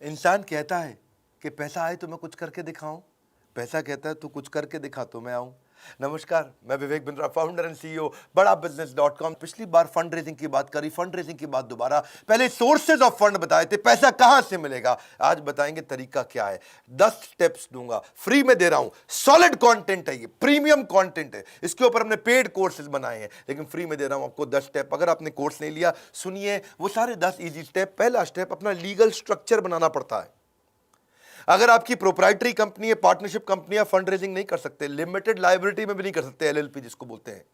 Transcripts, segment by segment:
इंसान कहता है कि पैसा आए तो मैं कुछ करके दिखाऊं, पैसा कहता है तू कुछ करके दिखा तो मैं आऊं। नमस्कार, मैं Vivek Bindra, founder and CEO बड़ा बिजनेस.com। पिछली बार फंड रेजिंग की बात करी, फंड रेजिंग की बात दोबारा, पहले सोर्सेज ऑफ फंड बताए थे, पैसा कहां से मिलेगा, आज बताएंगे तरीका क्या है। 10 स्टेप्स दूंगा, फ्री में दे रहा हूं, सॉलिड कंटेंट है, ये प्रीमियम कंटेंट है, इसके ऊपर हमने पेड कोर्सेज बनाए हैं, लेकिन फ्री में दे रहा हूं आपको 10 स्टेप। अगर आपने कोर्स नहीं लिया, सुनिए वो सारे 10 इजी स्टेप। पहला स्टेप, अपना लीगल स्ट्रक्चर बनाना पड़ता है। अगर आपकी प्रोप्राइटरी कंपनी है, पार्टनरशिप कंपनी है, फंड रेजिंग नहीं कर सकते, लिमिटेड लायबिलिटी में भी नहीं कर सकते, एलएलपी जिसको बोलते हैं,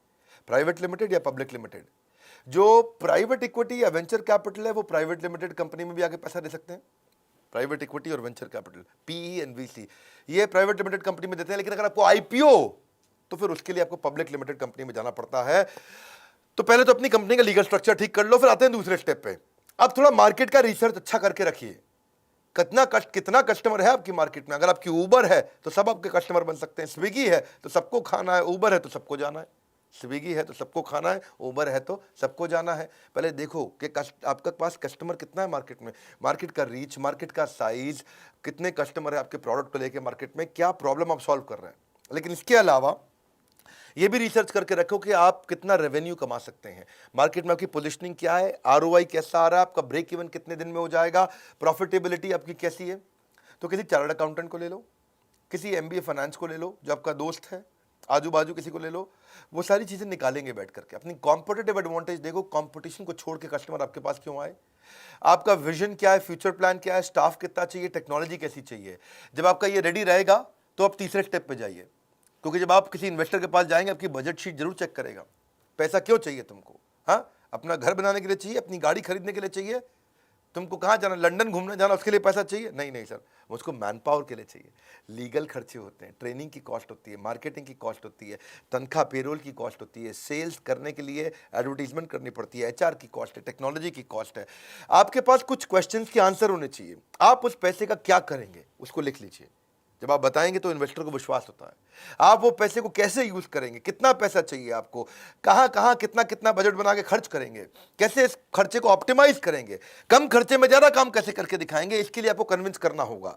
प्राइवेट लिमिटेड या पब्लिक लिमिटेड। जो प्राइवेट इक्विटी या वेंचर कैपिटल है वो प्राइवेट लिमिटेड कंपनी में भी आके पैसा दे सकते हैं। प्राइवेट इक्विटी और venture capital, PE and VC, ये प्राइवेट लिमिटेड कंपनी में देते हैं, लेकिन अगर आपको आईपीओ तो फिर उसके लिए आपको पब्लिक लिमिटेड कंपनी में जाना पड़ता है। तो पहले तो अपनी कंपनी का लीगल स्ट्रक्चर ठीक कर लो, फिर आते हैं दूसरे स्टेप पे। अब थोड़ा मार्केट का रिसर्च अच्छा करके रखिए, कितना कस्टमर है आपकी मार्केट में। अगर आपकी उबर है तो सब आपके कस्टमर बन सकते हैं, स्विगी है तो सबको खाना है, उबर है तो सबको जाना है, स्विगी है तो सबको खाना है, उबर है तो सबको जाना है। पहले देखो कि आपके पास कस्टमर कितना है मार्केट में, मार्केट का रीच, मार्केट का साइज, कितने कस्टमर है आपके प्रोडक्ट को लेकर मार्केट में, क्या प्रॉब्लम आप सॉल्व कर रहे हैं। लेकिन इसके अलावा ये भी रिसर्च करके रखो कि आप कितना रेवेन्यू कमा सकते हैं, मार्केट में आपकी पोजीशनिंग क्या है, आरओआई कैसा आ रहा है, आपका ब्रेक इवन कितने दिन में हो जाएगा, प्रॉफिटेबिलिटी आपकी कैसी है। तो किसी चार्टर्ड अकाउंटेंट को ले लो, किसी एमबीए फाइनेंस को ले लो जो आपका दोस्त है, आजू बाजू किसी को ले लो, वो सारी चीज़ें निकालेंगे बैठ करके। अपनी कॉम्पिटिटिव एडवांटेज देखो, कॉम्पिटिशन को छोड़ के कस्टमर आपके पास क्यों आए, आपका विजन क्या है, फ्यूचर प्लान क्या है, स्टाफ कितना चाहिए, टेक्नोलॉजी कैसी चाहिए। जब आपका ये रेडी रहेगा तो आप तीसरे स्टेप पे जाइए, क्योंकि जब आप किसी इन्वेस्टर के पास जाएंगे आपकी बजट शीट जरूर चेक करेगा। पैसा क्यों चाहिए तुमको, हाँ अपना घर बनाने के लिए चाहिए, अपनी गाड़ी खरीदने के लिए चाहिए, तुमको कहाँ जाना, लंदन घूमने जाना, उसके लिए पैसा चाहिए, नहीं नहीं सर, मुझको मैन पावर के लिए चाहिए। लीगल खर्चे होते हैं, ट्रेनिंग की कॉस्ट होती है, मार्केटिंग की कॉस्ट होती है, तनख्वाह पेरोल की कॉस्ट होती है, सेल्स करने के लिए एडवर्टीजमेंट करनी पड़ती है, एचआर की कॉस्ट है, टेक्नोलॉजी की कॉस्ट है। आपके पास कुछ क्वेश्चंस के आंसर होने चाहिए, आप उस पैसे का क्या करेंगे उसको लिख लीजिए। जब आप बताएंगे तो इन्वेस्टर को विश्वास होता है। आप वो पैसे को कैसे यूज करेंगे, कितना पैसा चाहिए आपको, कहां कहां कितना कितना बजट बना के खर्च करेंगे, कैसे इस खर्चे को ऑप्टिमाइज करेंगे, कम खर्चे में ज्यादा काम कैसे करके दिखाएंगे, इसके लिए आपको कन्विंस करना होगा।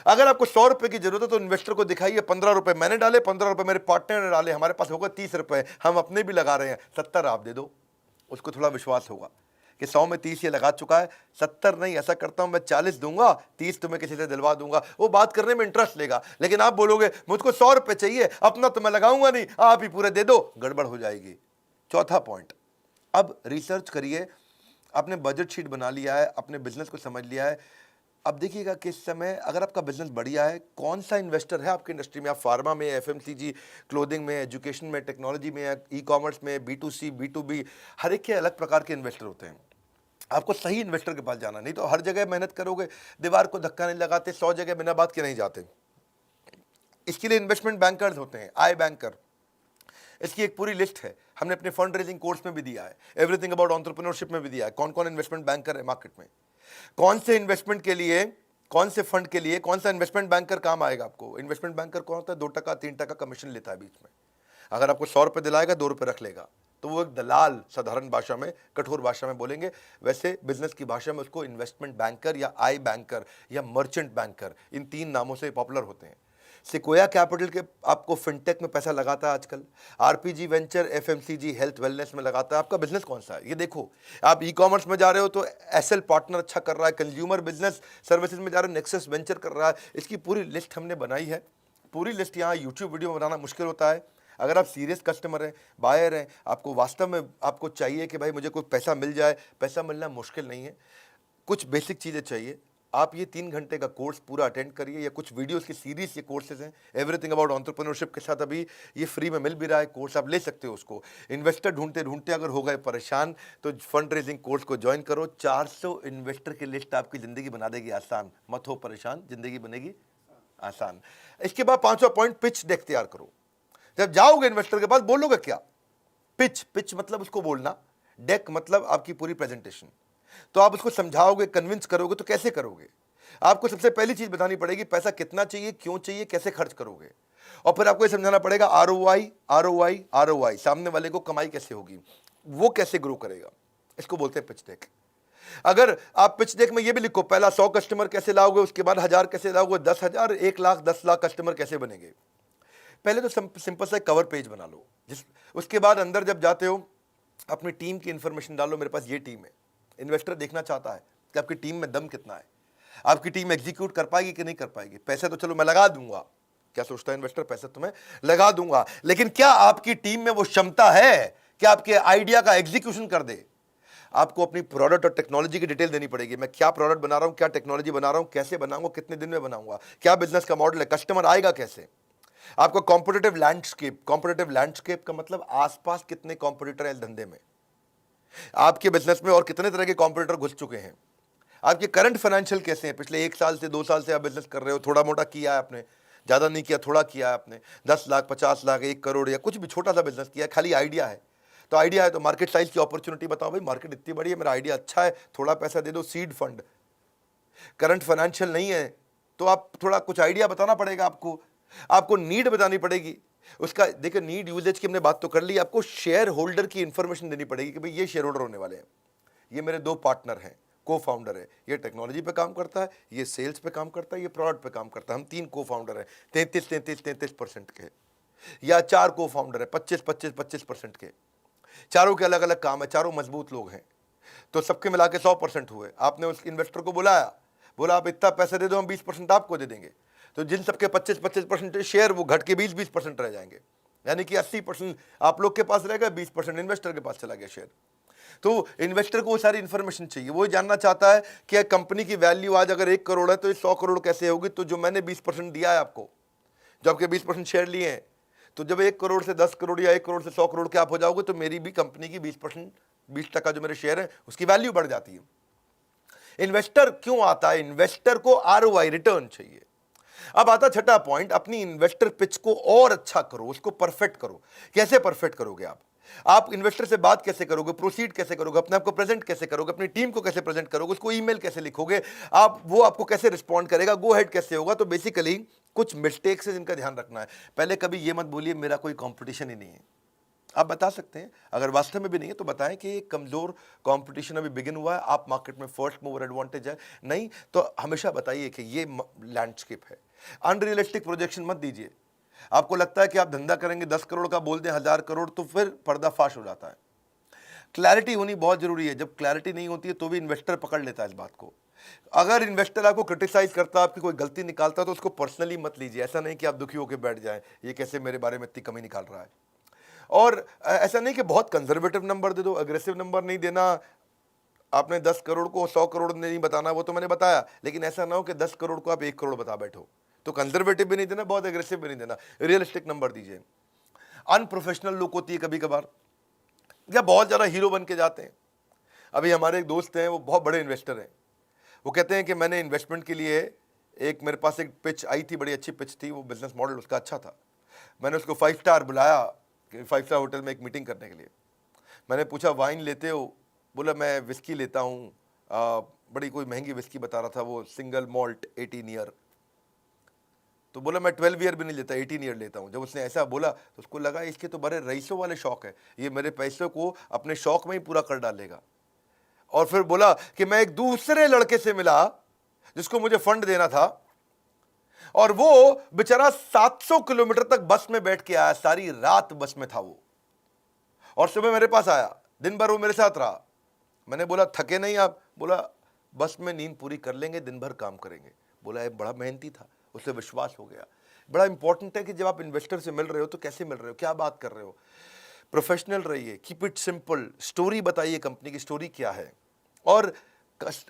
अगर आपको 100 रुपए की जरूरत है तो इन्वेस्टर को दिखाइए 15 रुपए मैंने डाले, 15 रुपए मेरे पार्टनर ने डाले, हमारे पास होगा 30 रुपए, हम अपने भी लगा रहे हैं, 70 आप दे दो। उसको थोड़ा विश्वास होगा कि 100 में 30 ये लगा चुका है, 70 नहीं, ऐसा करता हूं मैं 40 दूंगा, 30 तुम्हें किसी से दिलवा दूंगा, वो बात करने में इंटरेस्ट लेगा। लेकिन आप बोलोगे मुझको 100 रुपए चाहिए, अपना तो मैं लगाऊंगा नहीं, आप ही पूरे दे दो, गड़बड़ हो जाएगी। चौथा पॉइंट, अब रिसर्च करिए, आपने बजट शीट बना लिया है, अपने बिजनेस को समझ लिया है। अब देखिएगा कि इस समय अगर आपका बिजनेस बढ़िया है, कौन सा इन्वेस्टर है आपकी इंडस्ट्री में, आप फार्मा में, एफएमसीजी, क्लोथिंग में, एजुकेशन में, टेक्नोलॉजी में, ई कॉमर्स में, बी2सी, बी2बी, हर एक के अलग प्रकार के इन्वेस्टर होते हैं। आपको सही इन्वेस्टर के पास जाना, नहीं तो हर जगह मेहनत करोगे, दीवार को धक्का नहीं लगाते, 100 जगह बिना बात के नहीं जाते। इसके लिए इन्वेस्टमेंट बैंकर्स होते हैं, आई बैंकर, इसकी एक पूरी लिस्ट है, हमने अपने फंड रेजिंग कोर्स में भी दिया है, एवरीथिंग अबाउट एंटरप्रेन्योरशिप में भी दिया है, कौन कौन इन्वेस्टमेंट बैंकर है मार्केट में, कौन से इन्वेस्टमेंट के लिए, कौन से फंड के लिए कौन सा इन्वेस्टमेंट बैंकर काम आएगा आपको। इन्वेस्टमेंट बैंकर कौन होता है, 2% 3% कमीशन लेता है बीच में। अगर आपको 100 रुपये दिलाएगा, 2 रुपये रख लेगा, तो वो एक दलाल, साधारण भाषा में, कठोर भाषा में बोलेंगे, वैसे बिजनेस की भाषा में उसको इन्वेस्टमेंट बैंकर या आई बैंकर या मर्चेंट बैंकर, इन 3 नामों से पॉपुलर होते हैं। सिकोया कैपिटल के आपको फिनटेक में पैसा लगाता है आजकल, RPG venture, FMCG, health wellness में लगाता है। आपका बिजनेस कौन सा है ये देखो। आप ई कॉमर्स में जा रहे हो तो एसएल पार्टनर अच्छा कर रहा है, कंज्यूमर बिजनेस सर्विसेज में जा रहे हो नेक्सस वेंचर कर रहा है। इसकी पूरी लिस्ट हमने बनाई है, पूरी लिस्ट यहाँ यूट्यूब वीडियो में बनाना मुश्किल होता है। अगर आप सीरियस कस्टमर हैं, बायर हैं, आपको वास्तव में आपको चाहिए कि भाई मुझे कोई पैसा मिल जाए, पैसा मिलना मुश्किल नहीं है, कुछ बेसिक चीज़ें चाहिए। आप ये 3 घंटे का कोर्स पूरा अटेंड करिए, या कुछ वीडियोस की सीरीज, ये कोर्सेज हैं, एवरीथिंग अबाउट एंटरप्रेन्योरशिप के साथ अभी ये फ्री में मिल भी रहा है कोर्स, आप ले सकते हो उसको। इन्वेस्टर ढूंढते ढूंढते अगर हो गए परेशान तो फंड रेजिंग कोर्स को ज्वाइन करो। 400 इन्वेस्टर की लिस्ट आपकी ज़िंदगी बना देगी आसान, मत हो परेशान, ज़िंदगी बनेगी आसान। इसके बाद 5वां पॉइंट, पिच डेक तैयार करो। जब जाओगे इन्वेस्टर के पास बोलोगे क्या, पिच, पिच मतलब उसको बोलना, डेक मतलब आपकी पूरी प्रेजेंटेशन। तो आप उसको समझाओगे, कन्विंस करोगे, तो कैसे करोगे। आपको सबसे पहली चीज बतानी पड़ेगी, पैसा कितना चाहिए, क्यों चाहिए, कैसे खर्च करोगे। और फिर आपको ये समझाना पड़ेगा आरओआई, आरओआई, आरओआई, सामने वाले को कमाई कैसे होगी, वो कैसे ग्रो करेगा। इसको बोलते हैं पिच डेक। अगर आप पिच डेक में ये भी लिखो, पहला 100 कस्टमर कैसे लाओगे, उसके बाद 1000 कैसे लाओगे, 10,000, 1 लाख, 10 लाख कस्टमर कैसे बनेंगे। पहले तो सिंपल सा कवर पेज बना लो, उसके बाद अंदर जब जाते हो अपनी टीम की इंफॉर्मेशन डालो, मेरे पास ये टीम है। इन्वेस्टर देखना चाहता है कि आपकी टीम में दम कितना है, आपकी टीम एग्जीक्यूट कर पाएगी कि नहीं कर पाएगी। पैसे तो चलो मैं लगा दूंगा, क्या सोचता है इन्वेस्टर, पैसे तो मैं लगा दूंगा, लेकिन क्या आपकी टीम में वो क्षमता है कि आपके आइडिया का एग्जीक्यूशन कर दे। आपको अपनी प्रोडक्ट और टेक्नोलॉजी की डिटेल देनी पड़ेगी। मैं क्या प्रोडक्ट बना रहा हूं, क्या टेक्नोलॉजी बना रहा हूं, कैसे बनाऊंगा, कितने दिन में बनाऊंगा, क्या बिजनेस का मॉडल है, कस्टमर आएगा कैसे। आपको कॉम्पिटिटिव लैंडस्केप का मतलब आसपास कितने कॉम्पिटिटर हैं इस धंधे में, आपके बिजनेस में और कितने तरह के कॉम्पिटिटर घुस चुके हैं, आपके करंट फाइनेंशियल कैसे हैं, पिछले 1 साल से 2 साल से आप बिजनेस कर रहे हो, थोड़ा मोटा किया है आपने, ज्यादा नहीं किया, थोड़ा किया है आपने, 10 लाख 50 लाख 1 करोड़ या कुछ भी छोटा सा बिजनेस किया है, खाली आइडिया है। तो आइडिया है तो मार्केट साइज की अपॉर्चुनिटी बताओ, भाई मार्केट इतनी बड़ी है, मेरा आइडिया अच्छा है, थोड़ा पैसा दे दो, सीड फंड। करंट फाइनेंशियल नहीं है तो आप थोड़ा कुछ आइडिया बताना पड़ेगा, आपको नीड बतानी पड़ेगी उसका। देखिए नीड यूजेज की हमने बात तो कर ली, आपको शेयर होल्डर की इंफॉर्मेशन देनी पड़ेगी कि भाई ये शेयर होल्डर होने वाले हैं, ये मेरे 2 पार्टनर हैं, को फाउंडर है, ये टेक्नोलॉजी पे काम करता है, ये सेल्स पे काम करता है, ये प्रोडक्ट पे काम करता है, हम 3 को फाउंडर हैं, 33% के, या 4 को फाउंडर है, 25% के, चारों के अलग अलग काम है, चारों मजबूत लोग हैं, तो सबके मिला के 100% हुए। आपने उस इन्वेस्टर को बुलाया, बोला आप इतना पैसे दे दो, हम 20% आपको दे देंगे, तो जिन सबके 25% शेयर वो घट के 20% रह जाएंगे, यानी कि 80% आप लोग के पास रहेगा, 20% इन्वेस्टर के पास चला गया शेयर। तो इन्वेस्टर को वो सारी इंफॉर्मेशन चाहिए, वो जानना चाहता है कि कंपनी की वैल्यू आज अगर 1 करोड़ है तो ये 100 करोड़ कैसे होगी। तो जो मैंने 20% दिया है आपको, जो आपके 20% शेयर लिए हैं, तो जब 1 करोड़ से 10 करोड़ या 1 करोड़ से 100 करोड़ के आप हो जाओगे तो मेरी भी कंपनी की 20% जो मेरे शेयर है उसकी वैल्यू बढ़ जाती है। इन्वेस्टर क्यों आता है, इन्वेस्टर को आरओआई रिटर्न चाहिए। अब आता छठा पॉइंट, अपनी इन्वेस्टर पिच को और अच्छा करो, उसको परफेक्ट करो। कैसे परफेक्ट करोगे आप इन्वेस्टर से बात कैसे करोगे, प्रोसीड कैसे करोगे, अपने आप को प्रेजेंट कैसे करोगे, अपनी टीम को कैसे प्रेजेंट करोगे, उसको ईमेल कैसे लिखोगे आप, वो आपको कैसे रिस्पॉन्ड करेगा, गो हेड कैसे होगा। तो बेसिकली कुछ मिस्टेक्स है जिनका ध्यान रखना है। पहले कभी ये मत बोलिए मेरा कोई कंपटीशन ही नहीं है, आप बता सकते हैं अगर वास्तव में भी नहीं है तो बताएं कि कमजोर कंपटीशन अभी बिगिन हुआ है, आप मार्केट में फर्स्ट मूवर एडवांटेज है, नहीं तो हमेशा बताइए कि ये लैंडस्केप है। अनरियलिस्टिक प्रोजेक्शन मत दीजिए। आपको लगता है कि आप धंधा करेंगे 10 करोड़ का, बोल दें 1000 करोड़, तो फिर पर्दाफाश हो जाता है। क्लैरिटी होनी बहुत जरूरी है, जब क्लैरिटी नहीं होती है तो भी इन्वेस्टर पकड़ लेता है इस बात को। अगर इन्वेस्टर आपको क्रिटिसाइज करता है, आपकी कोई गलती निकालता है तो उसको पर्सनली मत लीजिए। ऐसा नहीं कि आप दुखी होकर बैठ जाएं, ये कैसे मेरे बारे में इतनी कमी निकाल रहा है। और ऐसा नहीं कि बहुत कंजर्वेटिव नंबर दे दो, अग्रेसिव नंबर नहीं देना। आपने 10 करोड़ को 100 करोड़ नहीं बताना, वो तो मैंने बताया, लेकिन ऐसा ना हो कि 10 करोड़ को आप 1 करोड़ बता बैठो। तो कंजर्वेटिव भी नहीं देना, बहुत एग्रेसिव भी नहीं देना, रियलिस्टिक नंबर दीजिए। अनप्रोफेशनल लुक होती है कभी कभार, या बहुत ज़्यादा हीरो बन के जाते हैं। अभी हमारे एक दोस्त हैं, वो बहुत बड़े इन्वेस्टर हैं, वो कहते हैं कि मैंने इन्वेस्टमेंट के लिए मेरे पास एक पिच आई थी, बड़ी अच्छी पिच थी, वो बिजनेस मॉडल उसका अच्छा था। मैंने उसको 5 स्टार बुलाया, 5 स्टार होटल में एक मीटिंग करने के लिए। मैंने पूछा वाइन लेते हो, बोला मैं विस्की लेता हूँ, बड़ी कोई महंगी विस्की बता रहा था वो, सिंगल मॉल्ट 18 ईयर। तो बोला मैं 12 ईयर भी नहीं लेता, 18 ईयर लेता हूँ। जब उसने ऐसा बोला तो उसको लगा इसके तो बड़े रईसों वाले शौक है, ये मेरे पैसों को अपने शौक में ही पूरा कर डालेगा। और फिर बोला कि मैं एक दूसरे लड़के से मिला जिसको मुझे फंड देना था, और वो बेचारा 700 किलोमीटर तक बस में बैठ के आया, सारी रात बस में था वो, और सुबह मेरे पास आया, दिन भर वो मेरे साथ रहा। मैंने बोला थके नहीं आप, बोला बस में नींद पूरी कर लेंगे, दिन भर काम करेंगे। बोला ये बड़ा मेहनती था, उसे विश्वास हो गया। बड़ा इंपॉर्टेंट है कि जब आप इन्वेस्टर से मिल रहे हो तो कैसे मिल रहे हो, क्या बात कर रहे हो, प्रोफेशनल रहिए, कीप इट सिंपल, स्टोरी बताइए कंपनी की स्टोरी क्या है, और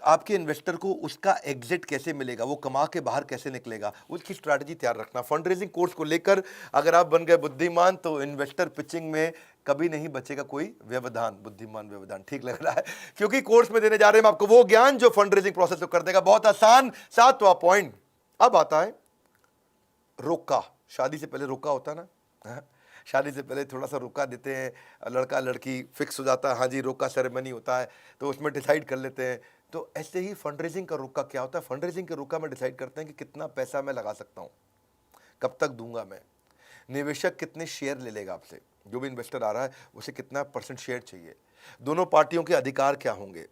आपके इन्वेस्टर को उसका एग्जिट कैसे मिलेगा, वो कमा के बाहर कैसे निकलेगा, उसकी स्ट्रैटेजी तैयार रखना। फंड रेजिंग कोर्स को लेकर अगर आप बन गए बुद्धिमान तो इन्वेस्टर पिचिंग में कभी नहीं बचेगा कोई व्यवधान। बुद्धिमान व्यवधान ठीक लग रहा है, क्योंकि कोर्स में देने जा रहे हैं आपको वो ज्ञान जो फंड रेजिंग प्रोसेस को कर देगा बहुत आसान। 7वां पॉइंट अब आता है रोका। शादी से पहले रोका होता है ना, शादी से पहले थोड़ा सा रुका देते हैं, लड़का लड़की फिक्स हो जाता है, हाँ जी रोका सेरेमनी होता है, तो उसमें डिसाइड कर लेते हैं। तो ऐसे ही फंड रेजिंग का रुका क्या होता है, फंड रेजिंग के रुका में डिसाइड करते हैं कि कितना पैसा मैं लगा सकता हूँ, कब तक दूंगा मैं, निवेशक कितने शेयर ले लेगा आपसे, जो भी इन्वेस्टर आ रहा है उसे कितना % शेयर चाहिए, दोनों पार्टियों के अधिकार क्या होंगे,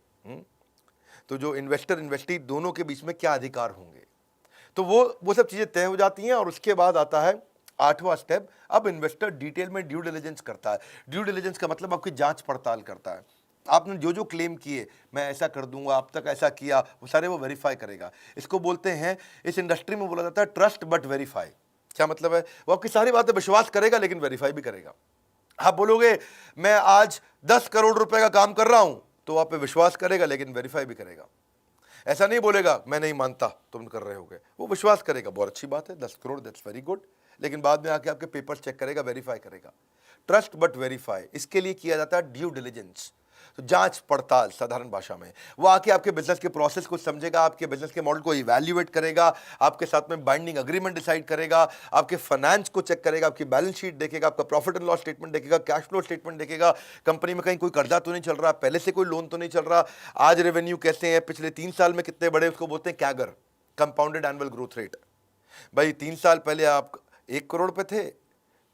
तो जो इन्वेस्टर इन्वेस्टी दोनों के बीच में क्या अधिकार होंगे, तो वो सब चीज़ें तय हो जाती हैं। और उसके बाद आता है 8वां स्टेप। अब इन्वेस्टर डिटेल में ड्यू डिलिजेंस करता है। ड्यू डिलिजेंस का मतलब आपकी जांच पड़ताल करता है। आपने जो जो क्लेम किए, मैं ऐसा कर दूंगा, अब तक ऐसा किया, वो सारे वो वेरीफाई करेगा। इसको बोलते हैं, इस इंडस्ट्री में बोला जाता है ट्रस्ट बट वेरीफाई। क्या मतलब है? वो आपकी सारी बातें विश्वास करेगा लेकिन वेरीफाई भी करेगा। आप बोलोगे मैं आज 10 करोड़ रुपए का काम कर रहा हूं, तो आप पे विश्वास करेगा लेकिन वेरीफाई भी करेगा। ऐसा नहीं बोलेगा मैं नहीं मानता तुम कर रहे होगे, वो विश्वास करेगा, बहुत अच्छी बात है, 10 करोड़ दैट्स वेरी गुड, लेकिन बाद में आके आपके पेपर्स चेक करेगा, वेरीफाई करेगा। ट्रस्ट बट वेरीफाई, इसके लिए किया जाता है ड्यू डिलिजेंस, तो जांच पड़ताल साधारण भाषा में। वो आके आपके बिजनेस के प्रोसेस को समझेगा, आपके बिजनेस के मॉडल को इवैल्यूएट करेगा, आपके साथ में बाइंडिंग अग्रीमेंट डिसाइड करेगा, आपके फाइनेंस को चेक करेगा, आपकी बैलेंस शीट देखेगा, आपका प्रॉफिट एंड लॉस स्टेटमेंट देखेगा, कैश फ्लो स्टेटमेंट देखेगा, कंपनी में कहीं कोई कर्जा तो नहीं चल रहा, पहले से कोई लोन तो नहीं चल रहा, आज रेवेन्यू कैसे हैं, पिछले 3 साल में कितने बड़े, उसको बोलते हैं CAGR, compounded annual growth rate. भाई 3 साल पहले आप 1 करोड़ पे थे,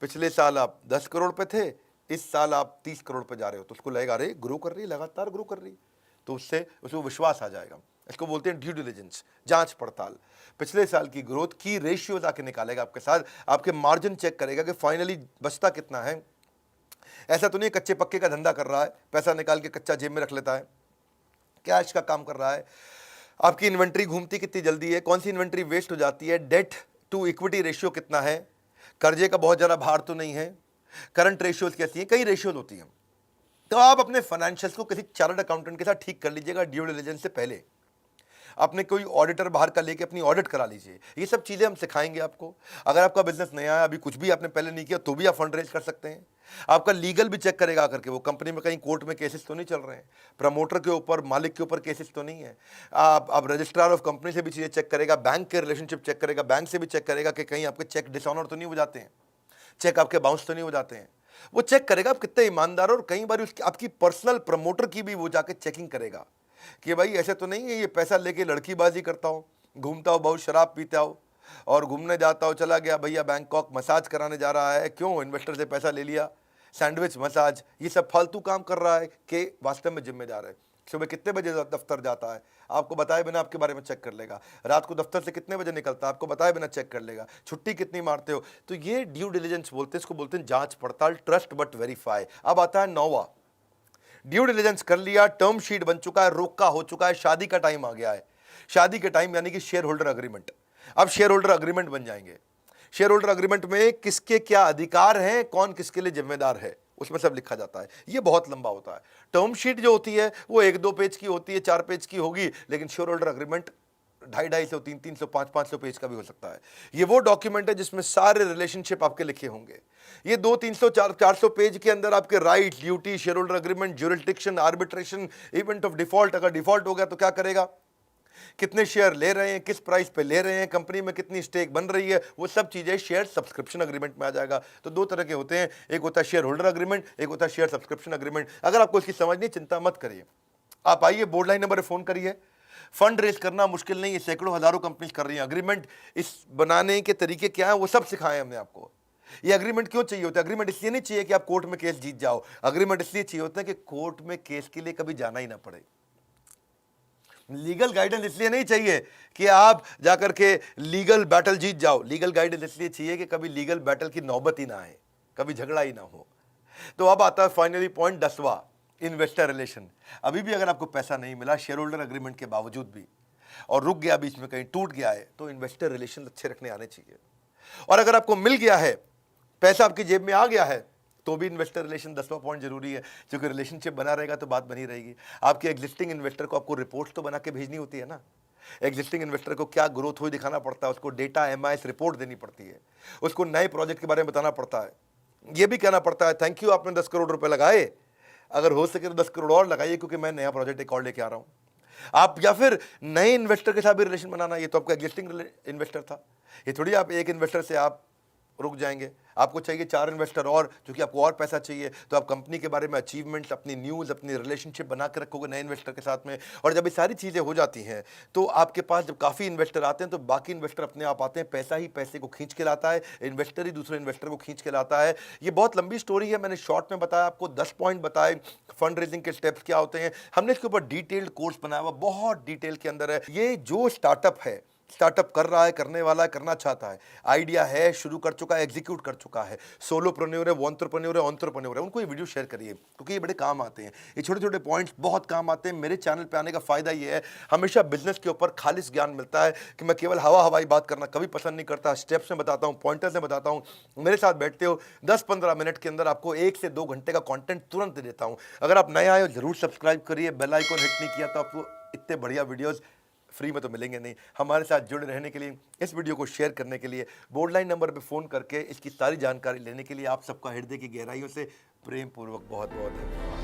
पिछले साल आप 10 करोड़ पे थे, इस साल आप 30 करोड़ पे जा रहे हो, तो उसको लगेगा अरे ग्रो कर रही है, लगातार ग्रो कर रही है, तो उससे उसको विश्वास आ जाएगा। इसको बोलते हैं ड्यू डिलिजेंस, जांच पड़ताल। पिछले साल की ग्रोथ की रेशियोज आके निकालेगा आपके साथ, आपके मार्जिन चेक करेगा कि फाइनली बचता कितना है। ऐसा तो नहीं कच्चे पक्के का धंधा कर रहा है, पैसा निकाल के कच्चा जेब में रख लेता है, कैश का काम कर रहा है। आपकी इन्वेंट्री घूमती कितनी जल्दी है, कौन सी इन्वेंट्री वेस्ट हो जाती है, डेट टू इक्विटी रेशियो कितना है, कर्जे का बहुत ज़्यादा भार तो नहीं है, करंट रेशियोज कैसी है, कई रेशियोज होती हैं। तो आप अपने फाइनेंशियल्स को किसी चार्टर्ड अकाउंटेंट के साथ ठीक कर लीजिएगा ड्यू डिलिजेंस से पहले। अपने कोई ऑडिटर बाहर का लेके अपनी ऑडिट करा लीजिए। ये सब चीज़ें हम सिखाएंगे आपको। अगर आपका बिजनेस नया है, अभी कुछ भी आपने पहले नहीं किया, तो भी आप फंड रेज कर सकते हैं। आपका लीगल भी चेक करेगा आकर के, वो कंपनी में कहीं कोर्ट में केसेस तो नहीं चल रहे हैं, प्रमोटर के ऊपर, मालिक के ऊपर केसेस तो नहीं है। आप रजिस्ट्रार ऑफ कंपनी से भी चीज़ें चेक करेगा, बैंक के रिलेशनशिप चेक करेगा, बैंक से भी चेक करेगा कि कहीं आपके चेक डिसऑनर तो नहीं हो जाते हैं, चेक आपके बाउंस तो नहीं हो जाते हैं। वो चेक करेगा आप कितने ईमानदार हो, और कई बार उसकी आपकी पर्सनल प्रमोटर की भी वो जाके चेकिंग करेगा कि भाई ऐसे तो नहीं है ये पैसा लेके लड़कीबाजी करता हो, घूमता हो, बहुत शराब पीता हो और घूमने जाता हो, चला गया भैया बैंकॉक मसाज कराने जा रहा है, क्यों, इन्वेस्टर से पैसा ले लिया, सैंडविच मसाज, ये सब फालतू काम कर रहा है कि वास्तव में जिम्मेदार है। सुबह कितने बजे दफ्तर जाता है, आपको बताए बिना आपके बारे में चेक कर लेगा। रात को दफ्तर से कितने बजे निकलता है, आपको बताए बिना चेक कर लेगा। छुट्टी कितनी मारते हो, तो ये ड्यू डिलिजेंस बोलते हैं, इसको बोलते हैं जांच पड़ताल, ट्रस्ट बट वेरीफाई। अब आता है 9वां, ड्यू डिलिजेंस कर लिया, टर्म शीट बन चुका है, रोका हो चुका है, शादी का टाइम आ गया है। शादी के टाइम यानी कि शेयर होल्डर अग्रीमेंट। अब शेयर होल्डर अग्रीमेंट बन जाएंगे। शेयर होल्डर अग्रीमेंट में किसके क्या अधिकार हैं, कौन किसके लिए जिम्मेदार है, उसमें सब लिखा जाता है। ये बहुत लंबा होता है। टर्म शीट जो होती है वो 1-2 पेज की होती है, 4 पेज की होगी, लेकिन शेयर होल्डर अग्रीमेंट 250-250, 300, 500 पेज का भी हो सकता है। ये वो डॉक्यूमेंट है जिसमें सारे रिलेशनशिप आपके लिखे होंगे। ये 200-300, 400 पेज के अंदर आपके right, duty, share holder agreement, jurisdiction, arbitration, event of default, अगर डिफॉल्ट हो गया तो क्या करेगा, कितने शेयर ले रहे हैं, किस प्राइस पे ले रहे हैं, कंपनी में कितनी स्टेक बन रही है, वो सब चीजें शेयर सब्सक्रिप्शन अग्रीमेंट में आ जाएगा। तो 2 तरह के होते हैं, एक होता है शेयर होल्डर अग्रीमेंट, एक होता है शेयर सब्सक्रिप्शन अग्रीमेंट। अगर आपको इसकी समझ नहीं, चिंता मत करिए, आप आइए, बोर्ड लाइन नंबर पर फोन करिए। फंड रेज करना मुश्किल नहीं है, सैकड़ों हजारों कंपनीज कर रही हैं। अग्रीमेंट इस बनाने के तरीके क्या है वो सब सिखाए हमने आपको। ये अग्रीमेंट क्यों चाहिए होता है? अग्रीमेंट इसलिए नहीं चाहिए कि आप कोर्ट में केस जीत जाओ, अग्रीमेंट इसलिए चाहिए होता है कि कोर्ट में केस के लिए कभी जाना ही ना पड़े। लीगल गाइडेंस इसलिए नहीं चाहिए कि आप जाकर के लीगल बैटल जीत जाओ, लीगल गाइडेंस इसलिए चाहिए कि कभी लीगल बैटल की नौबत ही ना आए, कभी झगड़ा ही ना हो। तो अब आता है फाइनली पॉइंट 10वां, इन्वेस्टर रिलेशन। अभी भी अगर आपको पैसा नहीं मिला शेयर होल्डर अग्रीमेंट के बावजूद भी, और रुक गया बीच में, कहीं टूट गया है, तो इन्वेस्टर रिलेशन अच्छे रखने आने चाहिए। और अगर आपको मिल गया है, पैसा आपकी जेब में आ गया है, तो भी इन्वेस्टर रिलेशन 10वां पॉइंट जरूरी है, क्योंकि रिलेशनशिप बना रहेगा तो बात बनी रहेगी। आपके एग्जिस्टिंग इन्वेस्टर को आपको रिपोर्ट तो बना के भेजनी होती है ना। एग्जिस्टिंग इन्वेस्टर को क्या ग्रोथ हुई दिखाना पड़ता है, उसको डेटा MIS रिपोर्ट देनी पड़ती है, उसको नए प्रोजेक्ट के बारे में बताना पड़ता है, ये भी कहना पड़ता है थैंक यू आपने 10 करोड़ रुपए लगाए, अगर हो सके तो 10 करोड़ और लगाइए क्योंकि मैं नया प्रोजेक्ट एक और लेके आ रहा हूँ। आप या फिर नए इन्वेस्टर के साथ भी रिलेशन बनाना, ये तो आपका एग्जिस्टिंग इन्वेस्टर था, ये थोड़ी आप एक इन्वेस्टर से आप रुक जाएंगे। आपको चाहिए 4 इन्वेस्टर और, क्योंकि आपको और पैसा चाहिए, तो आप कंपनी के बारे में अचीवमेंट्स, अपनी न्यूज़, अपनी रिलेशनशिप बना के रखोगे नए इन्वेस्टर के साथ में। और जब ये सारी चीज़ें हो जाती हैं तो आपके पास जब काफ़ी इन्वेस्टर आते हैं तो बाकी इन्वेस्टर अपने आप आते हैं। पैसा ही पैसे को खींच के लाता है, इन्वेस्टर ही दूसरे इन्वेस्टर को खींच के लाता है। ये बहुत लंबी स्टोरी है, मैंने शॉर्ट में बताया आपको, 10 पॉइंट बताए फंड रेजिंग के स्टेप्स क्या होते हैं। हमने इसके ऊपर डिटेल्ड कोर्स बनाया हुआ, बहुत डिटेल के अंदर है। ये जो स्टार्टअप है, स्टार्टअप कर रहा है, करने वाला है, करना चाहता है, आइडिया है, शुरू कर चुका है, एग्जीक्यूट कर चुका है, सोलोप्रेन्योर है, वो एंटरप्रेन्योर है, एंटरप्रेन्योर है, उनको ये वीडियो शेयर करिए, क्योंकि ये बड़े काम आते हैं। ये छोटे छोटे पॉइंट्स बहुत काम आते हैं। मेरे चैनल पे आने का फायदा ये है, हमेशा बिजनेस के ऊपर खालिस ज्ञान मिलता है कि मैं केवल हवाई बात करना कभी पसंद नहीं करता। स्टेप्स में बताता हूँ, पॉइंटर्स में बताता हूँ। मेरे साथ बैठते हो, 10-15 मिनट के अंदर आपको 1 से 2 घंटे का कंटेंट तुरंत दे देता हूँ। अगर आप नए आए हो जरूर सब्सक्राइब करिए, बेल आइकन हिट नहीं किया तो आपको इतने बढ़िया वीडियोस फ्री में तो मिलेंगे नहीं। हमारे साथ जुड़े रहने के लिए, इस वीडियो को शेयर करने के लिए, बोर्ड लाइन नंबर पे फ़ोन करके इसकी सारी जानकारी लेने के लिए आप सबका हृदय की गहराइयों से प्रेम पूर्वक बहुत बहुत धन्यवाद।